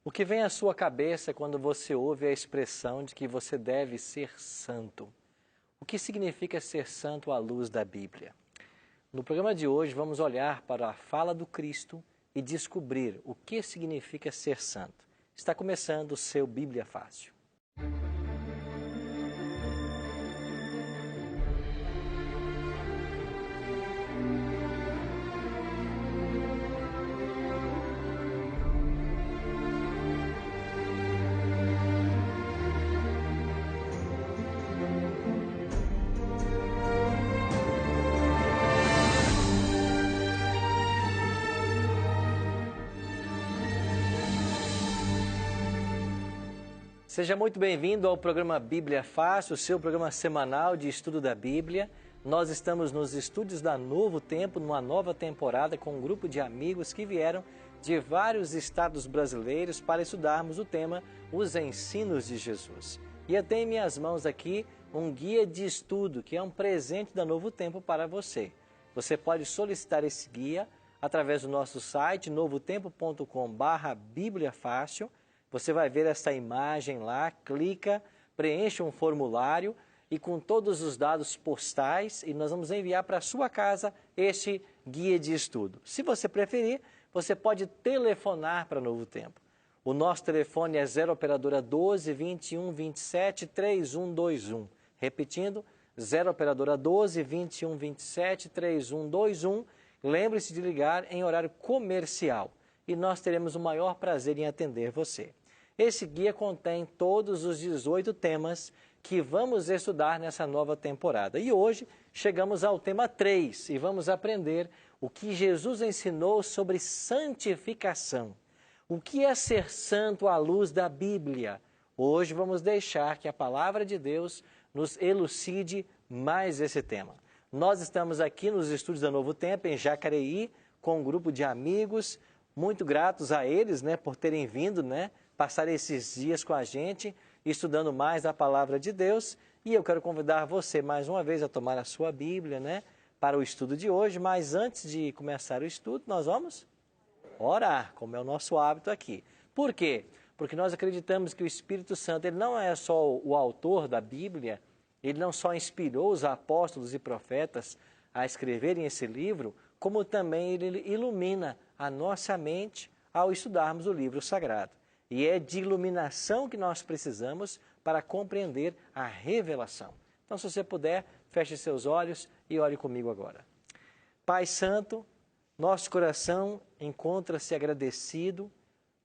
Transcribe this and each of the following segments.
O que vem à sua cabeça quando você ouve a expressão de que você deve ser santo? O que significa ser santo à luz da Bíblia? No programa de hoje vamos olhar para a fala do Cristo e descobrir o que significa ser santo. Está começando o seu Bíblia Fácil. Seja muito bem-vindo ao programa Bíblia Fácil, o seu programa semanal de estudo da Bíblia. Nós estamos nos estúdios da Novo Tempo, numa nova temporada, com um grupo de amigos que vieram de vários estados brasileiros para estudarmos o tema Os Ensinos de Jesus. E eu tenho em minhas mãos aqui um guia de estudo, que é um presente da Novo Tempo para você. Você pode solicitar esse guia através do nosso site, novotempo.com/Bíblia Fácil. Você vai ver essa imagem lá, clica, preenche um formulário e com todos os dados postais e nós vamos enviar para a sua casa este guia de estudo. Se você preferir, você pode telefonar para Novo Tempo. O nosso telefone é 0 operadora 12 21 27 3121. Repetindo, 0 operadora 12 21 27 3121. Lembre-se de ligar em horário comercial e nós teremos o maior prazer em atender você. Esse guia contém todos os 18 temas que vamos estudar nessa nova temporada. E hoje chegamos ao tema 3 e vamos aprender o que Jesus ensinou sobre santificação. O que é ser santo à luz da Bíblia? Hoje vamos deixar que a palavra de Deus nos elucide mais esse tema. Nós estamos aqui nos estúdios da Novo Tempo, em Jacareí, com um grupo de amigos, muito gratos a eles, por terem vindo, passar esses dias com a gente, estudando mais a palavra de Deus. E eu quero convidar você mais uma vez a tomar a sua Bíblia, para o estudo de hoje. Mas antes de começar o estudo, nós vamos orar, como é o nosso hábito aqui. Por quê? Porque nós acreditamos que o Espírito Santo, ele não é só o autor da Bíblia, ele não só inspirou os apóstolos e profetas a escreverem esse livro, como também ele ilumina a nossa mente ao estudarmos o livro sagrado. E é de iluminação que nós precisamos para compreender a revelação. Então, se você puder, feche seus olhos e ore comigo agora. Pai Santo, nosso coração encontra-se agradecido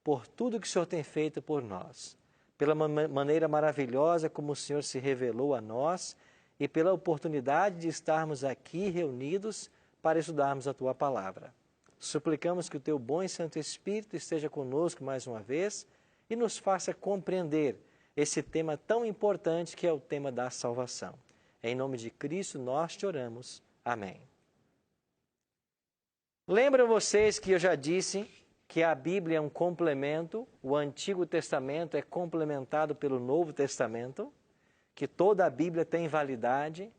por tudo que o Senhor tem feito por nós, pela maneira maravilhosa como o Senhor se revelou a nós e pela oportunidade de estarmos aqui reunidos para estudarmos a Tua Palavra. Suplicamos que o Teu bom e Santo Espírito esteja conosco mais uma vez e nos faça compreender esse tema tão importante que é o tema da salvação. Em nome de Cristo nós te oramos. Amém. Lembram vocês que eu já disse que a Bíblia é um complemento, o Antigo Testamento é complementado pelo Novo Testamento, que toda a Bíblia tem validade.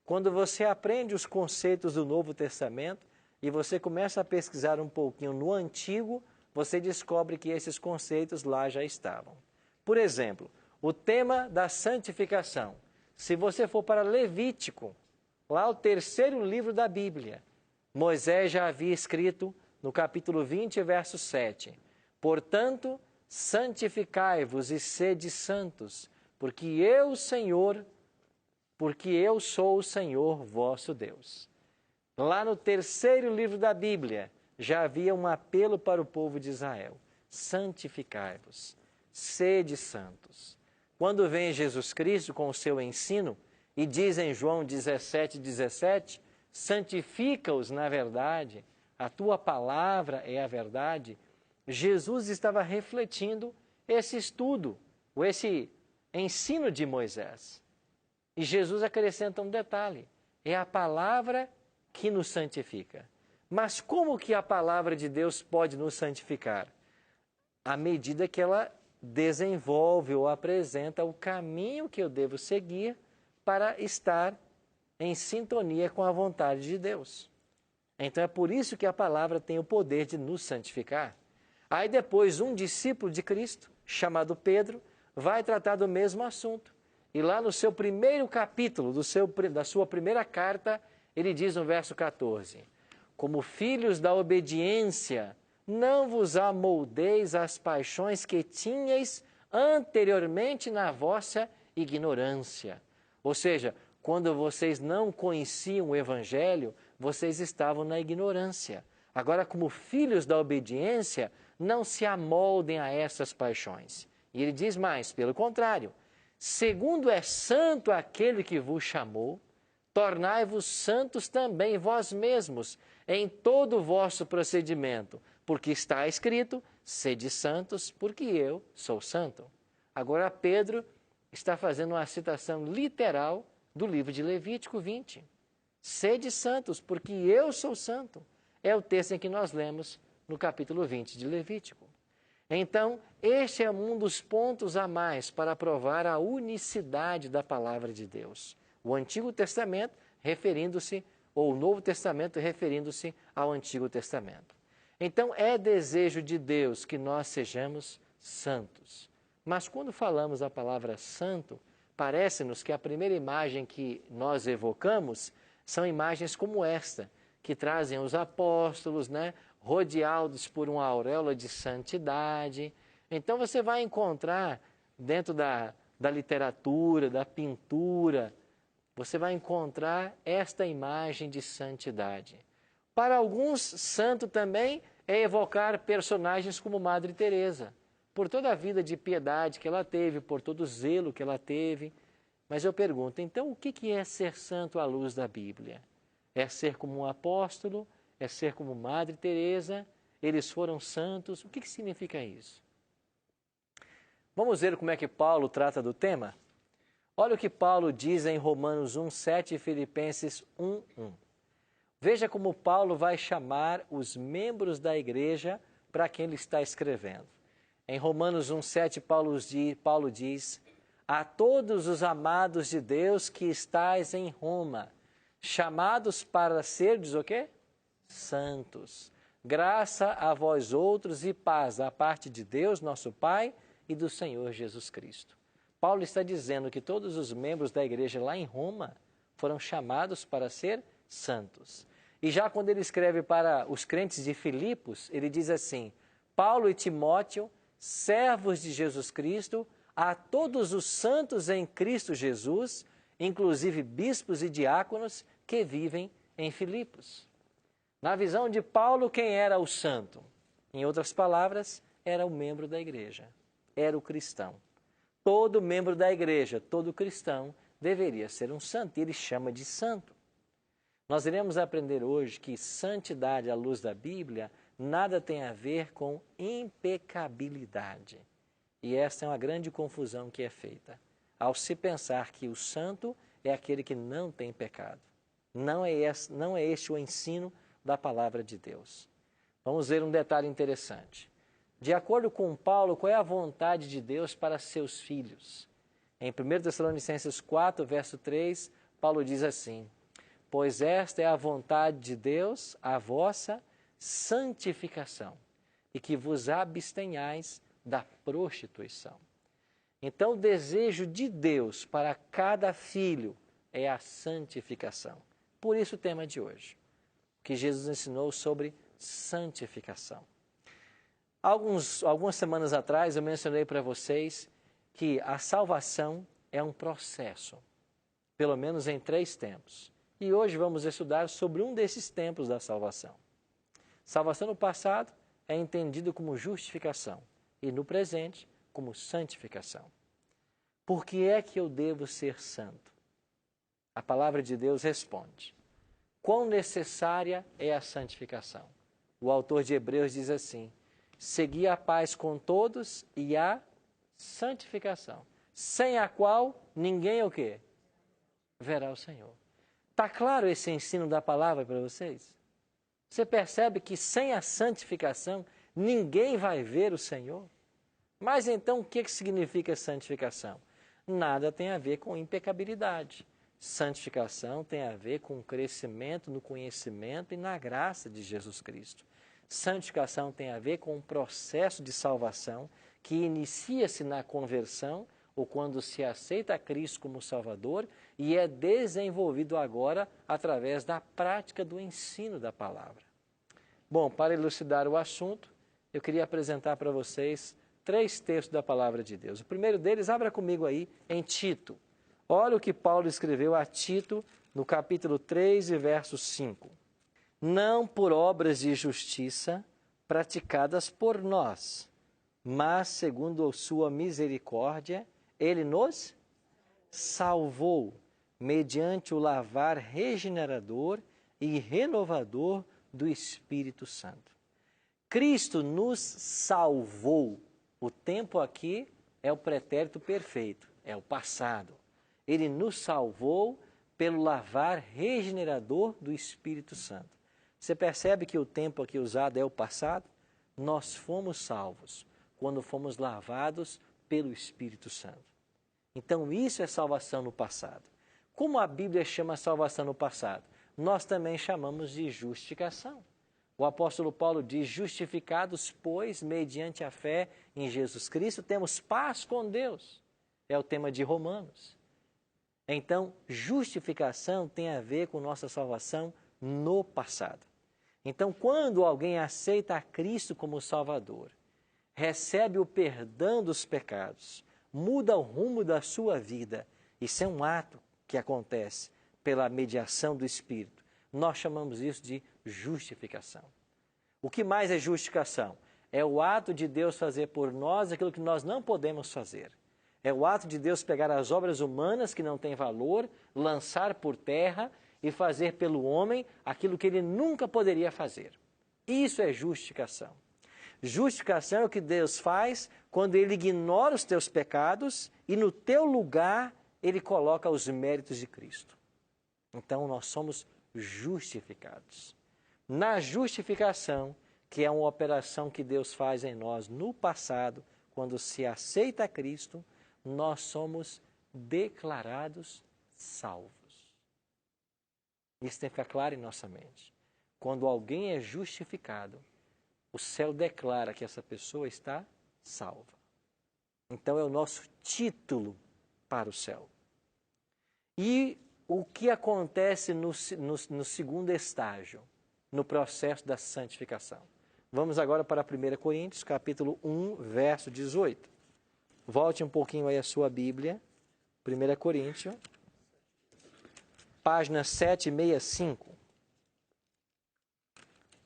Quando você aprende os conceitos do Novo Testamento e você começa a pesquisar um pouquinho no Antigo, você descobre que esses conceitos lá já estavam. Por exemplo, o tema da santificação. Se você for para Levítico, lá o terceiro livro da Bíblia, Moisés já havia escrito no capítulo 20, verso 7. Portanto, santificai-vos e sede santos, porque eu sou o Senhor vosso Deus. Lá no terceiro livro da Bíblia, já havia um apelo para o povo de Israel. Santificai-vos, sede santos. Quando vem Jesus Cristo com o seu ensino, e diz em João 17:17, santifica-os na verdade, a tua palavra é a verdade. Jesus estava refletindo esse estudo, ou esse ensino de Moisés. E Jesus acrescenta um detalhe, é a palavra que nos santifica. Mas como que a palavra de Deus pode nos santificar? À medida que ela desenvolve ou apresenta o caminho que eu devo seguir para estar em sintonia com a vontade de Deus. Então é por isso que a palavra tem o poder de nos santificar. Aí depois um discípulo de Cristo, chamado Pedro, vai tratar do mesmo assunto. E lá no seu primeiro capítulo, da sua primeira carta, ele diz no verso 14: como filhos da obediência, não vos amoldeis às paixões que tinhais anteriormente na vossa ignorância. Ou seja, quando vocês não conheciam o Evangelho, vocês estavam na ignorância. Agora, como filhos da obediência, não se amoldem a essas paixões. E ele diz mais, pelo contrário, segundo é santo aquele que vos chamou, tornai-vos santos também vós mesmos, em todo o vosso procedimento, porque está escrito, sede santos, porque eu sou santo. Agora Pedro está fazendo uma citação literal do livro de Levítico 20. Sede santos, porque eu sou santo. É o texto em que nós lemos no capítulo 20 de Levítico. Então, este é um dos pontos a mais para provar a unicidade da palavra de Deus. O Antigo Testamento referindo-se, ou o Novo Testamento referindo-se ao Antigo Testamento. Então, é desejo de Deus que nós sejamos santos. Mas quando falamos a palavra santo, parece-nos que a primeira imagem que nós evocamos são imagens como esta, que trazem os apóstolos, rodeados por uma auréola de santidade. Então você vai encontrar dentro da literatura, da pintura, você vai encontrar esta imagem de santidade. Para alguns, santo também é evocar personagens como Madre Teresa, por toda a vida de piedade que ela teve, por todo o zelo que ela teve. Mas eu pergunto, então o que é ser santo à luz da Bíblia? É ser como um apóstolo? É ser como Madre Teresa? Eles foram santos? O que significa isso? Vamos ver como é que Paulo trata do tema? Olha o que Paulo diz em Romanos 1:7 e Filipenses 1:1. Veja como Paulo vai chamar os membros da igreja para quem ele está escrevendo. Em Romanos 1:7, Paulo diz: a todos os amados de Deus que estais em Roma, chamados para serdes o quê? Santos. Graça a vós outros e paz da parte de Deus, nosso Pai, e do Senhor Jesus Cristo. Paulo está dizendo que todos os membros da igreja lá em Roma foram chamados para ser santos. E já quando ele escreve para os crentes de Filipos, ele diz assim: Paulo e Timóteo, servos de Jesus Cristo, a todos os santos em Cristo Jesus, inclusive bispos e diáconos que vivem em Filipos. Na visão de Paulo, quem era o santo? Em outras palavras, era o membro da igreja, era o cristão. Todo membro da igreja, todo cristão, deveria ser um santo, e ele chama de santo. Nós iremos aprender hoje que santidade à luz da Bíblia nada tem a ver com impecabilidade. E esta é uma grande confusão que é feita, ao se pensar que o santo é aquele que não tem pecado. Não é este o ensino da palavra de Deus. Vamos ver um detalhe interessante. De acordo com Paulo, qual é a vontade de Deus para seus filhos? Em 1 Tessalonicenses 4, verso 3, Paulo diz assim: pois esta é a vontade de Deus, a vossa santificação, e que vos abstenhais da prostituição. Então, o desejo de Deus para cada filho é a santificação. Por isso o tema de hoje, que Jesus ensinou sobre santificação. Algumas semanas atrás eu mencionei para vocês que a salvação é um processo, pelo menos em 3 tempos. E hoje vamos estudar sobre um desses tempos da salvação. Salvação no passado é entendido como justificação e no presente como santificação. Por que é que eu devo ser santo? A palavra de Deus responde: quão necessária é a santificação? O autor de Hebreus diz assim: segui a paz com todos e a santificação, sem a qual ninguém o quê? Verá o Senhor. Está claro esse ensino da palavra para vocês? Você percebe que sem a santificação ninguém vai ver o Senhor? Mas então o que significa santificação? Nada tem a ver com impecabilidade. Santificação tem a ver com crescimento no conhecimento e na graça de Jesus Cristo. Santificação tem a ver com um processo de salvação que inicia-se na conversão ou quando se aceita a Cristo como Salvador e é desenvolvido agora através da prática do ensino da palavra. Bom, para elucidar o assunto, eu queria apresentar para vocês 3 textos da palavra de Deus. O primeiro deles, abra comigo aí em Tito. Olha o que Paulo escreveu a Tito no capítulo 3 e verso 5. Não por obras de justiça praticadas por nós, mas segundo a sua misericórdia, ele nos salvou, mediante o lavar regenerador e renovador do Espírito Santo. Cristo nos salvou. O tempo aqui é o pretérito perfeito, é o passado. Ele nos salvou pelo lavar regenerador do Espírito Santo. Você percebe que o tempo aqui usado é o passado? Nós fomos salvos quando fomos lavados pelo Espírito Santo. Então isso é salvação no passado. Como a Bíblia chama a salvação no passado? Nós também chamamos de justificação. O apóstolo Paulo diz, justificados, pois, mediante a fé em Jesus Cristo, temos paz com Deus. É o tema de Romanos. Então, justificação tem a ver com nossa salvação no passado. Então, quando alguém aceita a Cristo como Salvador, recebe o perdão dos pecados, muda o rumo da sua vida, isso é um ato que acontece pela mediação do Espírito. Nós chamamos isso de justificação. O que mais é justificação? É o ato de Deus fazer por nós aquilo que nós não podemos fazer. É o ato de Deus pegar as obras humanas que não têm valor, lançar por terra e fazer pelo homem aquilo que ele nunca poderia fazer. Isso é justificação. Justificação é o que Deus faz quando Ele ignora os teus pecados e no teu lugar Ele coloca os méritos de Cristo. Então nós somos justificados. Na justificação, que é uma operação que Deus faz em nós no passado, quando se aceita a Cristo, nós somos declarados salvos. Isso tem que ficar claro em nossa mente. Quando alguém é justificado, o céu declara que essa pessoa está salva. Então é o nosso título para o céu. E o que acontece no segundo estágio, no processo da santificação? Vamos agora para 1 Coríntios, capítulo 1, verso 18. Volte um pouquinho aí a sua Bíblia. 1 Coríntios, página 765.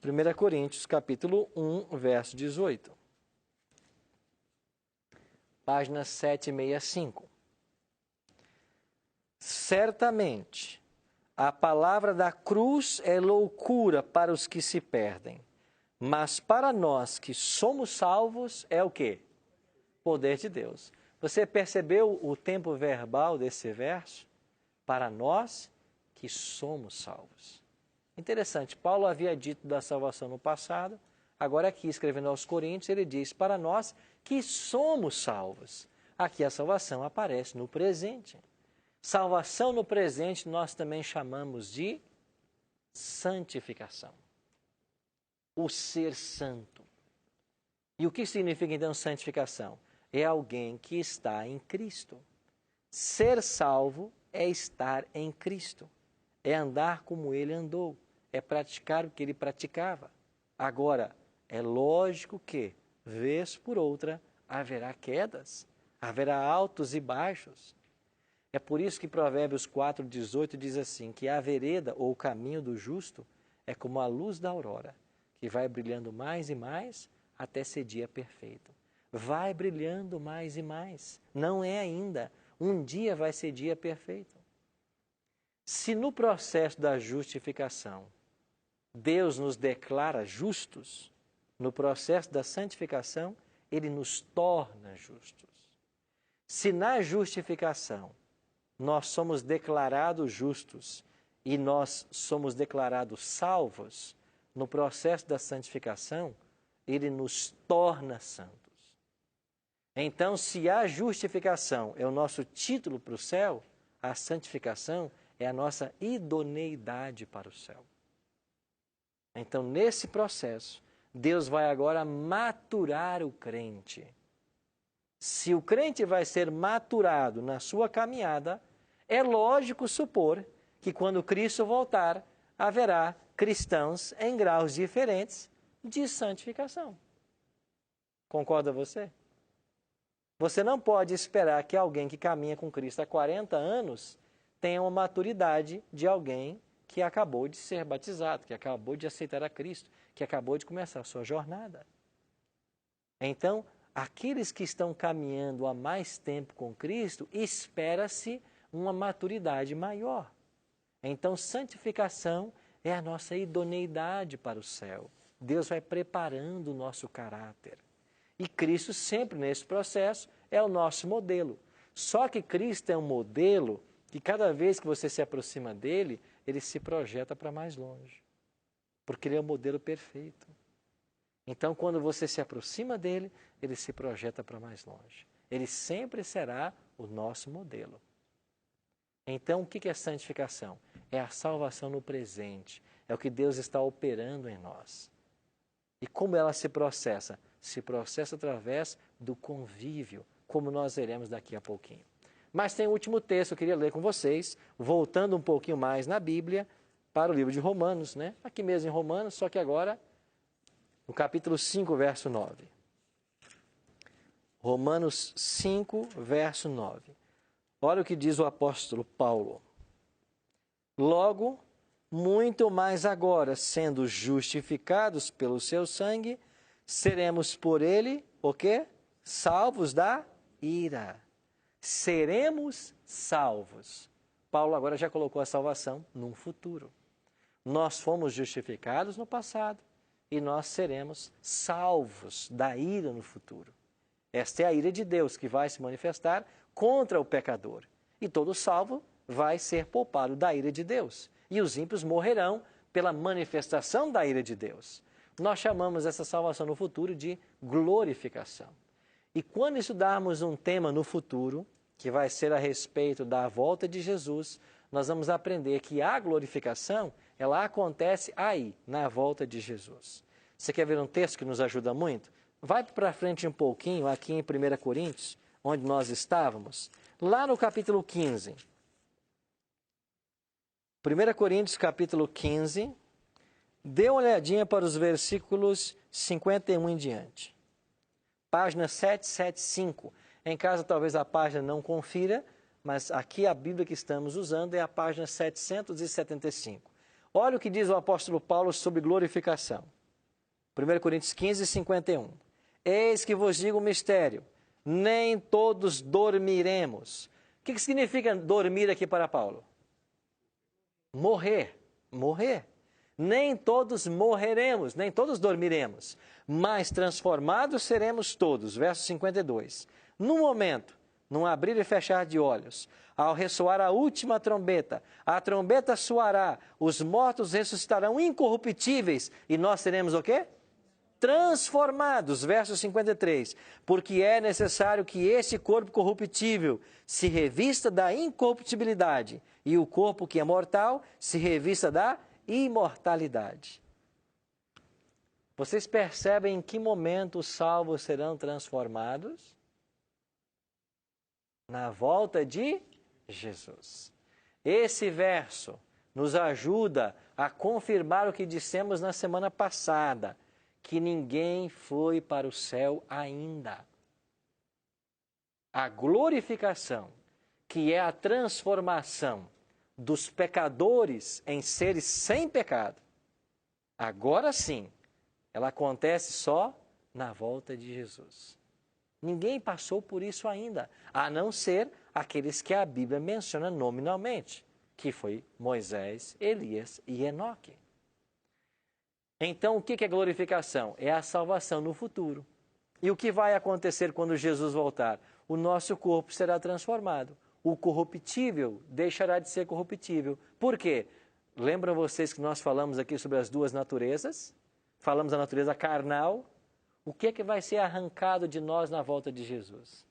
1 Coríntios, capítulo 1, verso 18. Página 765. Certamente, a palavra da cruz é loucura para os que se perdem, mas para nós que somos salvos é o quê? Poder de Deus. Você percebeu o tempo verbal desse verso? Para nós que somos salvos. Interessante, Paulo havia dito da salvação no passado, agora aqui escrevendo aos Coríntios, ele diz para nós que somos salvos. Aqui a salvação aparece no presente. Salvação no presente nós também chamamos de santificação. O ser santo. E o que significa então santificação? É alguém que está em Cristo. Ser salvo é estar em Cristo. É andar como ele andou. É praticar o que ele praticava. Agora, é lógico que, vez por outra, haverá quedas. Haverá altos e baixos. É por isso que Provérbios 4,18 diz assim, que a vereda ou o caminho do justo é como a luz da aurora, que vai brilhando mais e mais até ser dia perfeito. Vai brilhando mais e mais. Não é ainda. Um dia vai ser dia perfeito. Se no processo da justificação Deus nos declara justos, no processo da santificação Ele nos torna justos. Se na justificação nós somos declarados justos e nós somos declarados salvos, no processo da santificação Ele nos torna santos. Então, se a justificação é o nosso título para o céu, a santificação é a nossa idoneidade para o céu. Então, nesse processo, Deus vai agora maturar o crente. Se o crente vai ser maturado na sua caminhada, é lógico supor que quando Cristo voltar, haverá cristãos em graus diferentes de santificação. Concorda você? Você não pode esperar que alguém que caminha com Cristo há 40 anos tenha uma maturidade de alguém que acabou de ser batizado, que acabou de aceitar a Cristo, que acabou de começar a sua jornada. Então, aqueles que estão caminhando há mais tempo com Cristo, espera-se uma maturidade maior. Então, santificação é a nossa idoneidade para o céu. Deus vai preparando o nosso caráter. E Cristo sempre nesse processo é o nosso modelo. Só que Cristo é um modelo que cada vez que você se aproxima dele, ele se projeta para mais longe. Porque ele é o modelo perfeito. Então, quando você se aproxima dele, ele se projeta para mais longe. Ele sempre será o nosso modelo. Então, o que é santificação? É a salvação no presente. É o que Deus está operando em nós. E como ela se processa? Se processa através do convívio, como nós veremos daqui a pouquinho. Mas tem o último texto que eu queria ler com vocês, voltando um pouquinho mais na Bíblia, para o livro de Romanos, né? Aqui mesmo em Romanos, só que agora no capítulo 5, verso 9. Romanos 5, verso 9. Olha o que diz o apóstolo Paulo. Logo, muito mais agora, sendo justificados pelo seu sangue, seremos por ele, o quê? Salvos da ira. Seremos salvos. Paulo agora já colocou a salvação num futuro. Nós fomos justificados no passado e nós seremos salvos da ira no futuro. Esta é a ira de Deus que vai se manifestar contra o pecador. E todo salvo vai ser poupado da ira de Deus. E os ímpios morrerão pela manifestação da ira de Deus. Nós chamamos essa salvação no futuro de glorificação. E quando estudarmos um tema no futuro, que vai ser a respeito da volta de Jesus, nós vamos aprender que a glorificação, ela acontece aí, na volta de Jesus. Você quer ver um texto que nos ajuda muito? Vai para frente um pouquinho, aqui em 1 Coríntios, onde nós estávamos, lá no capítulo 15. 1 Coríntios, capítulo 15, dê uma olhadinha para os versículos 51 em diante. Página 775. Em casa, talvez a página não confira, mas aqui a Bíblia que estamos usando é a página 775. Olha o que diz o apóstolo Paulo sobre glorificação. 1 Coríntios 15, 51. Eis que vos digo um mistério, nem todos dormiremos. O que significa dormir aqui para Paulo? Morrer, morrer. Nem todos morreremos, nem todos dormiremos, mas transformados seremos todos. Verso 52. No momento, num abrir e fechar de olhos, ao ressoar a última trombeta, a trombeta soará, os mortos ressuscitarão incorruptíveis e nós seremos o quê? Transformados, verso 53, porque é necessário que este corpo corruptível se revista da incorruptibilidade e o corpo que é mortal se revista da imortalidade. Vocês percebem em que momento os salvos serão transformados? Na volta de Jesus. Esse verso nos ajuda a confirmar o que dissemos na semana passada, que ninguém foi para o céu ainda. A glorificação, que é a transformação dos pecadores em seres sem pecado, agora sim, ela acontece só na volta de Jesus. Ninguém passou por isso ainda, a não ser aqueles que a Bíblia menciona nominalmente, que foi Moisés, Elias e Enoque. Então, o que é glorificação? É a salvação no futuro. E o que vai acontecer quando Jesus voltar? O nosso corpo será transformado. O corruptível deixará de ser corruptível. Por quê? Lembram vocês que nós falamos aqui sobre as duas naturezas? Falamos da natureza carnal. O que é que vai ser arrancado de nós na volta de Jesus?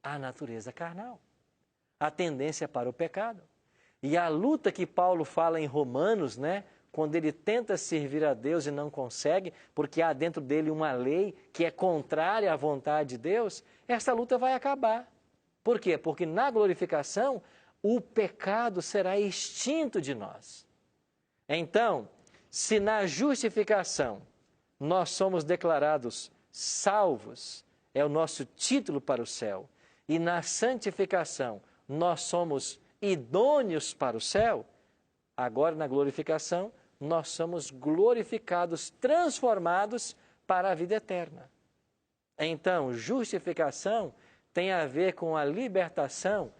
A natureza carnal. A tendência para o pecado. E a luta que Paulo fala em Romanos, né? quando ele tenta servir a Deus e não consegue, porque há dentro dele uma lei que é contrária à vontade de Deus, essa luta vai acabar. Por quê? Porque na glorificação, o pecado será extinto de nós. Então, se na justificação nós somos declarados salvos, é o nosso título para o céu, e na santificação nós somos idôneos para o céu, agora na glorificação nós somos glorificados, transformados para a vida eterna. Então, justificação tem a ver com a libertação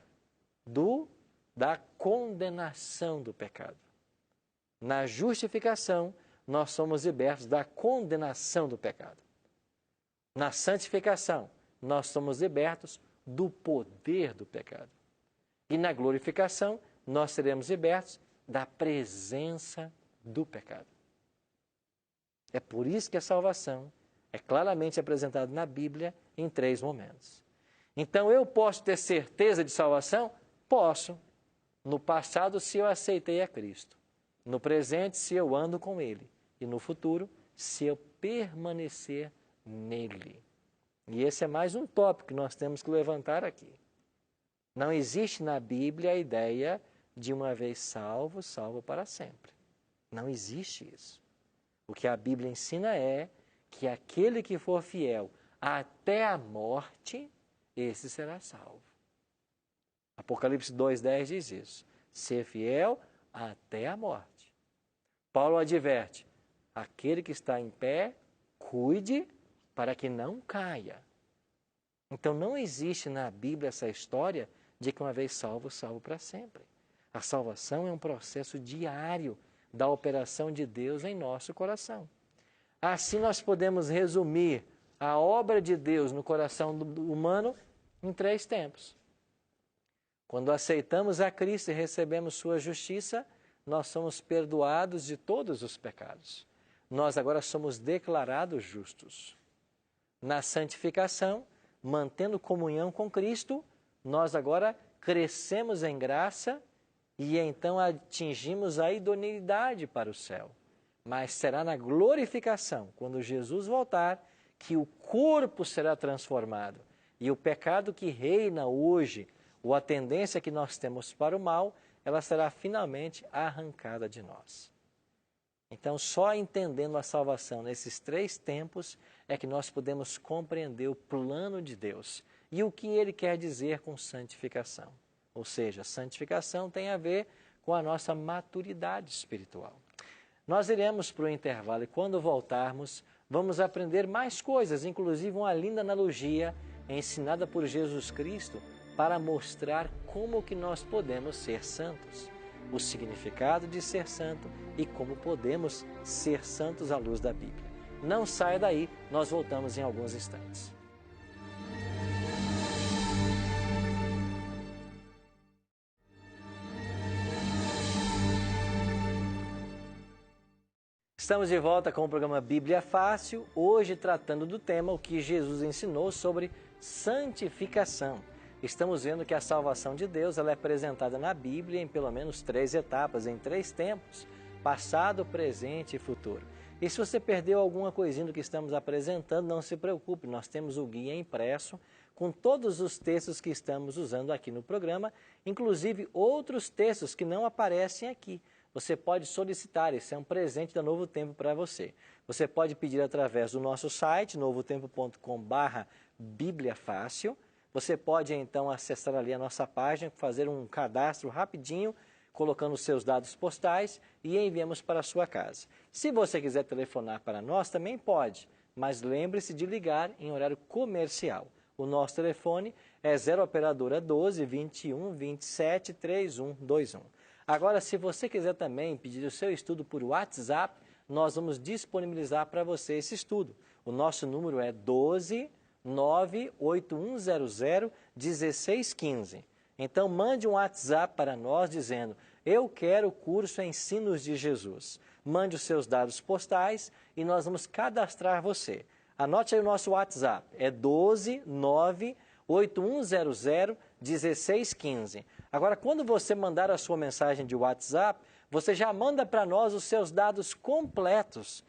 da condenação do pecado. Na justificação, nós somos libertos da condenação do pecado. Na santificação, nós somos libertos do poder do pecado. E na glorificação, nós seremos libertos da presença do pecado. É por isso que a salvação é claramente apresentada na Bíblia em 3 momentos. Então, eu posso ter certeza de salvação? Posso. No passado, se eu aceitei a Cristo. No presente, se eu ando com Ele. E no futuro, se eu permanecer nele. E esse é mais um tópico que nós temos que levantar aqui. Não existe na Bíblia a ideia de uma vez salvo, salvo para sempre. Não existe isso. O que a Bíblia ensina é que aquele que for fiel até a morte, esse será salvo. Apocalipse 2,10 diz isso. Ser fiel até a morte. Paulo adverte, aquele que está em pé, cuide para que não caia. Então não existe na Bíblia essa história de que uma vez salvo, salvo para sempre. A salvação é um processo diário da operação de Deus em nosso coração. Assim nós podemos resumir a obra de Deus no coração do humano em 3 tempos. Quando aceitamos a Cristo e recebemos sua justiça, nós somos perdoados de todos os pecados. Nós agora somos declarados justos. Na santificação, mantendo comunhão com Cristo, nós agora crescemos em graça e então atingimos a idoneidade para o céu. Mas será na glorificação, quando Jesus voltar, que o corpo será transformado. E o pecado que reina hoje, ou a tendência que nós temos para o mal, ela será finalmente arrancada de nós. Então, só entendendo a salvação nesses 3 tempos é que nós podemos compreender o plano de Deus e o que Ele quer dizer com santificação. Ou seja, santificação tem a ver com a nossa maturidade espiritual. Nós iremos para o intervalo e quando voltarmos, vamos aprender mais coisas, inclusive uma linda analogia ensinada por Jesus Cristo para mostrar como que nós podemos ser santos, o significado de ser santo e como podemos ser santos à luz da Bíblia. Não saia daí, nós voltamos em alguns instantes. Estamos de volta com o programa Bíblia Fácil, hoje tratando do tema o que Jesus ensinou sobre santificação. Estamos vendo que a salvação de Deus ela é apresentada na Bíblia em pelo menos 3 etapas, em 3 tempos, passado, presente e futuro. E se você perdeu alguma coisinha do que estamos apresentando, não se preocupe, nós temos o guia impresso com todos os textos que estamos usando aqui no programa, inclusive outros textos que não aparecem aqui. Você pode solicitar, esse é um presente da Novo Tempo para você. Você pode pedir através do nosso site, novotempo.com/bibliafácil. Você pode então acessar ali a nossa página, fazer um cadastro rapidinho, colocando os seus dados postais e enviamos para a sua casa. Se você quiser telefonar para nós, também pode, mas lembre-se de ligar em horário comercial. O nosso telefone é 0 operadora 12 21 27 3121. Agora, se você quiser também pedir o seu estudo por WhatsApp, nós vamos disponibilizar para você esse estudo. O nosso número é 12 98100 1615. Então, mande um WhatsApp para nós dizendo, eu quero o curso Ensinos de Jesus. Mande os seus dados postais e nós vamos cadastrar você. Anote aí o nosso WhatsApp, é 12 98100 1615. Agora, quando você mandar a sua mensagem de WhatsApp, você já manda para nós os seus dados completos,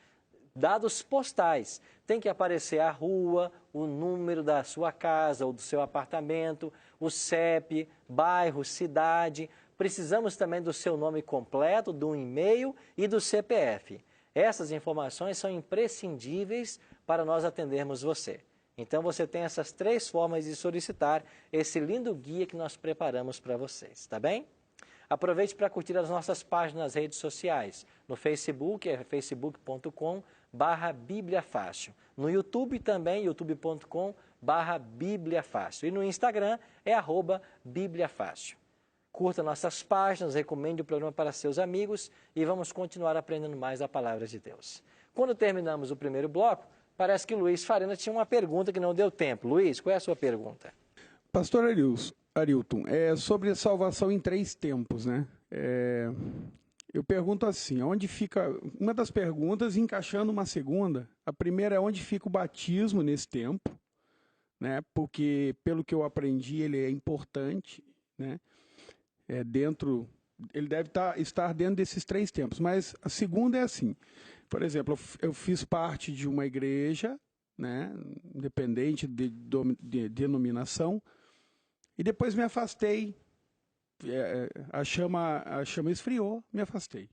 dados postais. Tem que aparecer a rua, o número da sua casa ou do seu apartamento, o CEP, bairro, cidade. Precisamos também do seu nome completo, do e-mail e do CPF. Essas informações são imprescindíveis para nós atendermos você. Então você tem essas 3 formas de solicitar esse lindo guia que nós preparamos para vocês, tá bem? Aproveite para curtir as nossas páginas nas redes sociais. No Facebook é facebook.com/bibliafácil. No YouTube também, youtube.com/bibliafácil. E no Instagram é @bibliafácil. Curta nossas páginas, recomende o programa para seus amigos e vamos continuar aprendendo mais a palavra de Deus. Quando terminamos o primeiro bloco, parece que o Luiz Farina tinha uma pergunta que não deu tempo. Luiz, qual é a sua pergunta? Pastor Arilton, é sobre a salvação em 3 tempos, né? Eu pergunto assim, onde fica... Uma das perguntas, encaixando uma segunda, a primeira é onde fica o batismo nesse tempo, né? Porque, pelo que eu aprendi, ele é importante, né? Ele deve estar dentro desses 3 tempos. Mas a segunda é assim, por exemplo, eu fiz parte de uma igreja, né, independente de denominação, e depois me afastei, a chama esfriou, me afastei.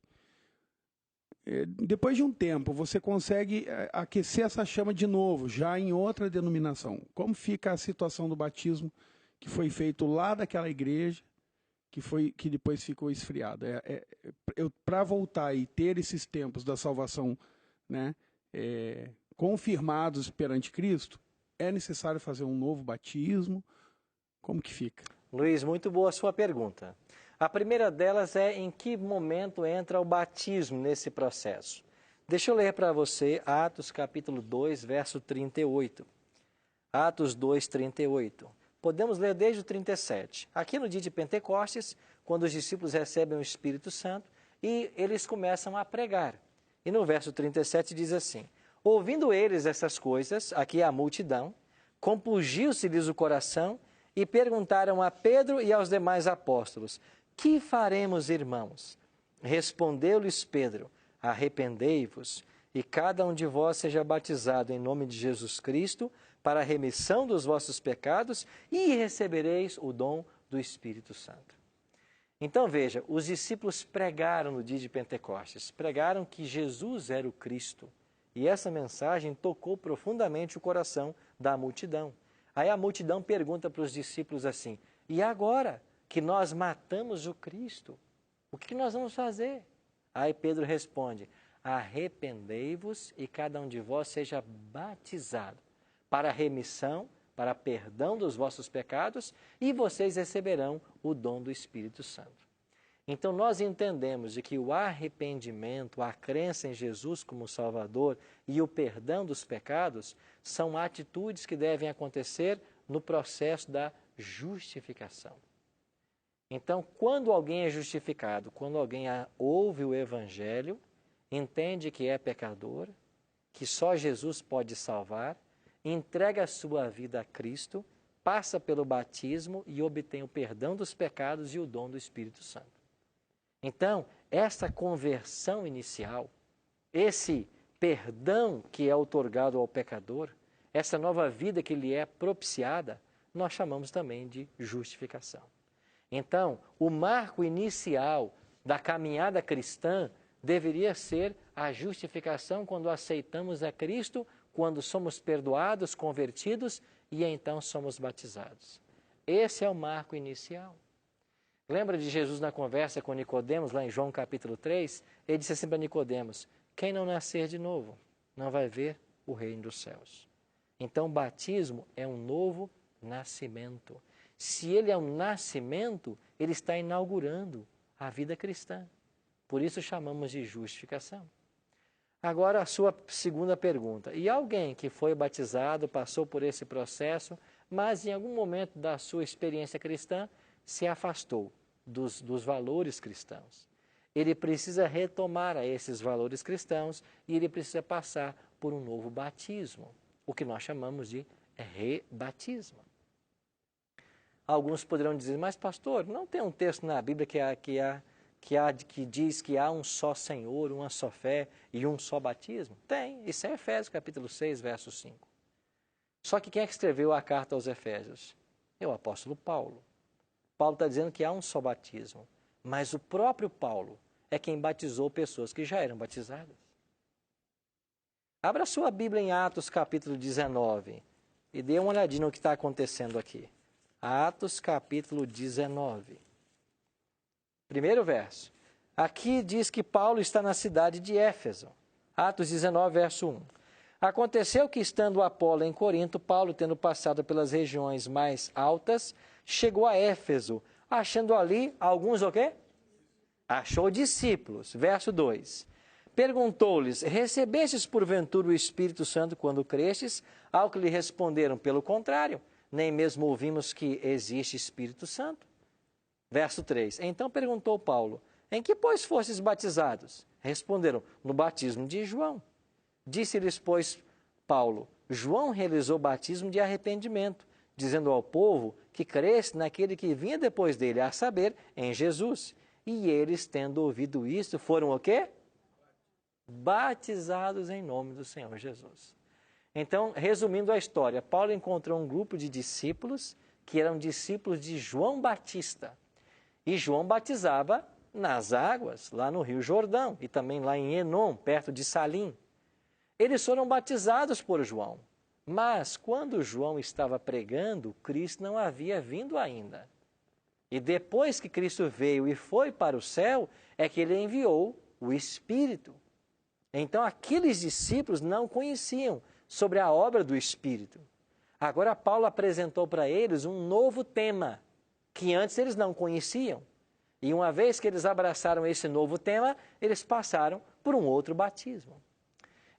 Depois de um tempo, você consegue aquecer essa chama de novo, já em outra denominação. Como fica a situação do batismo que foi feito lá daquela igreja, que depois ficou esfriado? Para voltar e ter esses tempos da salvação, né, confirmados perante Cristo, é necessário fazer um novo batismo? Como que fica? Luiz, muito boa a sua pergunta. A primeira delas é em que momento entra o batismo nesse processo. Deixa eu ler para você Atos capítulo 2, verso 38. Atos 2, 38. Podemos ler desde o 37. Aqui no dia de Pentecostes, quando os discípulos recebem o Espírito Santo e eles começam a pregar. E no verso 37 diz assim: ouvindo eles essas coisas, aqui é a multidão, compungiu-se-lhes o coração e perguntaram a Pedro e aos demais apóstolos: que faremos, irmãos? Respondeu-lhes Pedro: arrependei-vos e cada um de vós seja batizado em nome de Jesus Cristo para a remissão dos vossos pecados e recebereis o dom do Espírito Santo. Então veja, os discípulos pregaram no dia de Pentecostes, pregaram que Jesus era o Cristo. E essa mensagem tocou profundamente o coração da multidão. Aí a multidão pergunta para os discípulos assim: e agora que nós matamos o Cristo, o que nós vamos fazer? Aí Pedro responde: arrependei-vos e cada um de vós seja batizado para a remissão, para perdão dos vossos pecados, e vocês receberão o dom do Espírito Santo. Então nós entendemos de que o arrependimento, a crença em Jesus como Salvador e o perdão dos pecados são atitudes que devem acontecer no processo da justificação. Então, quando alguém é justificado, quando alguém ouve o Evangelho, entende que é pecador, que só Jesus pode salvar, entrega a sua vida a Cristo, passa pelo batismo e obtém o perdão dos pecados e o dom do Espírito Santo. Então, essa conversão inicial, esse perdão que é outorgado ao pecador, essa nova vida que lhe é propiciada, nós chamamos também de justificação. Então, o marco inicial da caminhada cristã deveria ser a justificação quando aceitamos a Cristo, quando somos perdoados, convertidos e então somos batizados. Esse é o marco inicial. Lembra de Jesus na conversa com Nicodemos, lá em João capítulo 3? Ele disse assim para Nicodemos: quem não nascer de novo não vai ver o reino dos céus. Então, o batismo é um novo nascimento. Se ele é um nascimento, ele está inaugurando a vida cristã. Por isso chamamos de justificação. Agora, a sua segunda pergunta. E alguém que foi batizado, passou por esse processo, mas em algum momento da sua experiência cristã se afastou dos valores cristãos. Ele precisa retomar a esses valores cristãos e ele precisa passar por um novo batismo, o que nós chamamos de rebatismo. Alguns poderão dizer: mas pastor, não tem um texto na Bíblia que diz que há um só Senhor, uma só fé e um só batismo? Tem, isso é Efésios capítulo 6, verso 5. Só que quem é que escreveu a carta aos Efésios? É o apóstolo Paulo. Paulo está dizendo que há um só batismo, mas o próprio Paulo é quem batizou pessoas que já eram batizadas. Abra sua Bíblia em Atos capítulo 19 e dê uma olhadinha no que está acontecendo aqui. Atos capítulo 19. Primeiro verso. Aqui diz que Paulo está na cidade de Éfeso. Atos 19, verso 1. Aconteceu que, estando Apolo em Corinto, Paulo, tendo passado pelas regiões mais altas, chegou a Éfeso, achando ali alguns o quê? Achou discípulos. Verso 2. Perguntou-lhes, recebestes porventura o Espírito Santo quando crestes? Ao que lhe responderam, pelo contrário, nem mesmo ouvimos que existe Espírito Santo. Verso 3. Então perguntou Paulo, em que, pois, fostes batizados? Responderam, no batismo de João. Disse-lhes, pois, Paulo, João realizou batismo de arrependimento, dizendo ao povo que cresce naquele que vinha depois dele, a saber, em Jesus. E eles, tendo ouvido isto, foram o quê? Batizados em nome do Senhor Jesus. Então, resumindo a história, Paulo encontrou um grupo de discípulos que eram discípulos de João Batista. E João batizava nas águas, lá no Rio Jordão, e também lá em Enom, perto de Salim. Eles foram batizados por João, mas quando João estava pregando, Cristo não havia vindo ainda. E depois que Cristo veio e foi para o céu, é que ele enviou o Espírito. Então aqueles discípulos não conheciam sobre a obra do Espírito. Agora Paulo apresentou para eles um novo tema, que antes eles não conheciam. E uma vez que eles abraçaram esse novo tema, eles passaram por um outro batismo.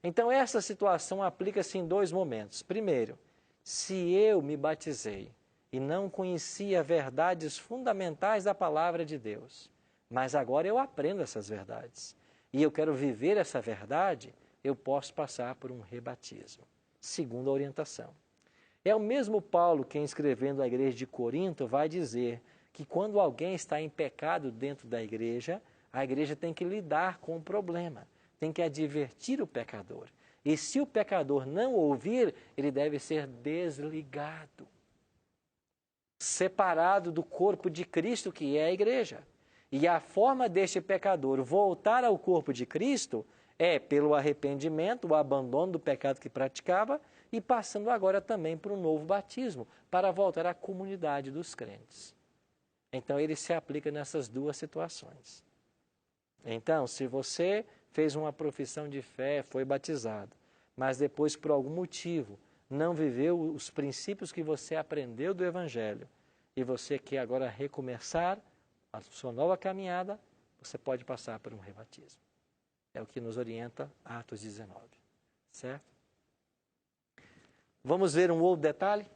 Então essa situação aplica-se em dois momentos. Primeiro, se eu me batizei e não conhecia verdades fundamentais da palavra de Deus, mas agora eu aprendo essas verdades e eu quero viver essa verdade, eu posso passar por um rebatismo. Segunda orientação. É o mesmo Paulo quem, escrevendo à igreja de Corinto, vai dizer que quando alguém está em pecado dentro da igreja, a igreja tem que lidar com o problema, tem que advertir o pecador. E se o pecador não ouvir, ele deve ser desligado, separado do corpo de Cristo, que é a igreja. E a forma deste pecador voltar ao corpo de Cristo é pelo arrependimento, o abandono do pecado que praticava e passando agora também por um novo batismo, para voltar à comunidade dos crentes. Então ele se aplica nessas duas situações. Então, se você fez uma profissão de fé, foi batizado, mas depois por algum motivo não viveu os princípios que você aprendeu do Evangelho e você quer agora recomeçar a sua nova caminhada, você pode passar por um rebatismo. É o que nos orienta Atos 19, certo? Vamos ver um outro detalhe?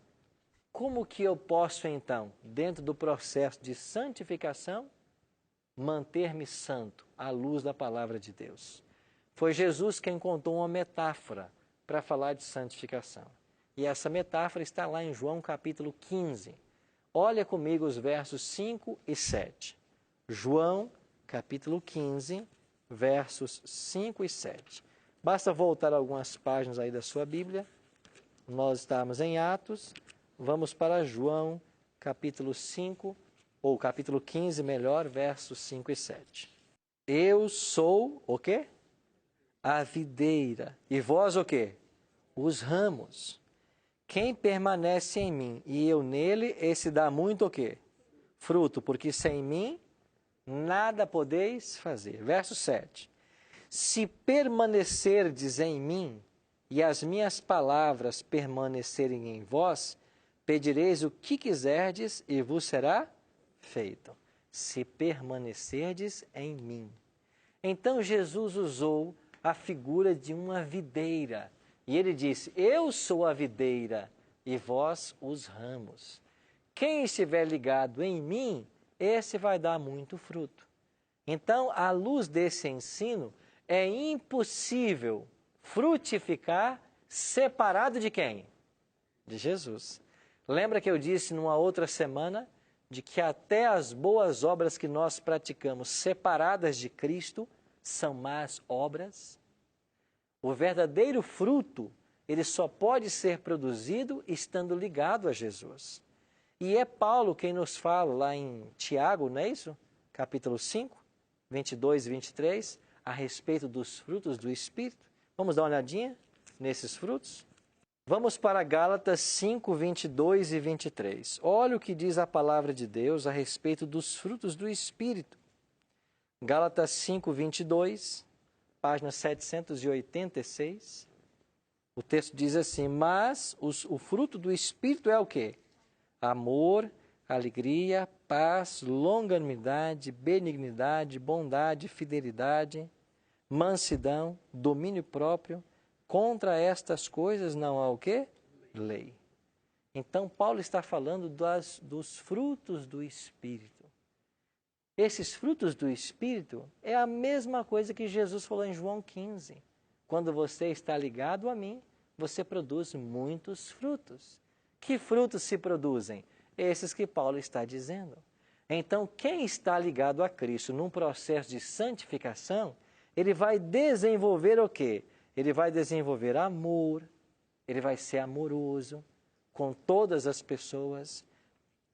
Como que eu posso, então, dentro do processo de santificação, manter-me santo à luz da palavra de Deus? Foi Jesus quem contou uma metáfora para falar de santificação. E essa metáfora está lá em João capítulo 15. Olha comigo os versos 5 e 7. João capítulo 15, versos 5 e 7. Basta voltar algumas páginas aí da sua Bíblia. Nós estamos em Atos, vamos para João capítulo 5, ou capítulo 15, melhor, versos 5 e 7. Eu sou o quê? A videira. E vós o quê? Os ramos. Quem permanece em mim e eu nele, esse dá muito o quê? Fruto, porque sem mim nada podeis fazer. Verso 7. Se permanecerdes em mim e as minhas palavras permanecerem em vós, pedireis o que quiserdes e vos será feito. Se permanecerdes em mim. Então Jesus usou a figura de uma videira. E ele disse, eu sou a videira e vós os ramos. Quem estiver ligado em mim, esse vai dar muito fruto. Então, à luz desse ensino, é impossível frutificar separado de quem? De Jesus. Lembra que eu disse numa outra semana de que até as boas obras que nós praticamos separadas de Cristo são más obras? O verdadeiro fruto, ele só pode ser produzido estando ligado a Jesus. E é Paulo quem nos fala lá em Tiago, não é isso? Capítulo 5, 22 e 23, a respeito dos frutos do Espírito. Vamos dar uma olhadinha nesses frutos? Vamos para Gálatas 5, 22 e 23. Olha o que diz a palavra de Deus a respeito dos frutos do Espírito. Gálatas 5, 22, página 786. O texto diz assim: mas o fruto do Espírito é o quê? Amor, alegria, paz, longanimidade, benignidade, bondade, fidelidade, mansidão, domínio próprio. Contra estas coisas não há o quê? Lei. Então, Paulo está falando dos frutos do Espírito. Esses frutos do Espírito é a mesma coisa que Jesus falou em João 15. Quando você está ligado a mim, você produz muitos frutos. Que frutos se produzem? Esses que Paulo está dizendo. Então, quem está ligado a Cristo num processo de santificação, ele vai desenvolver o quê? Ele vai desenvolver amor, ele vai ser amoroso com todas as pessoas.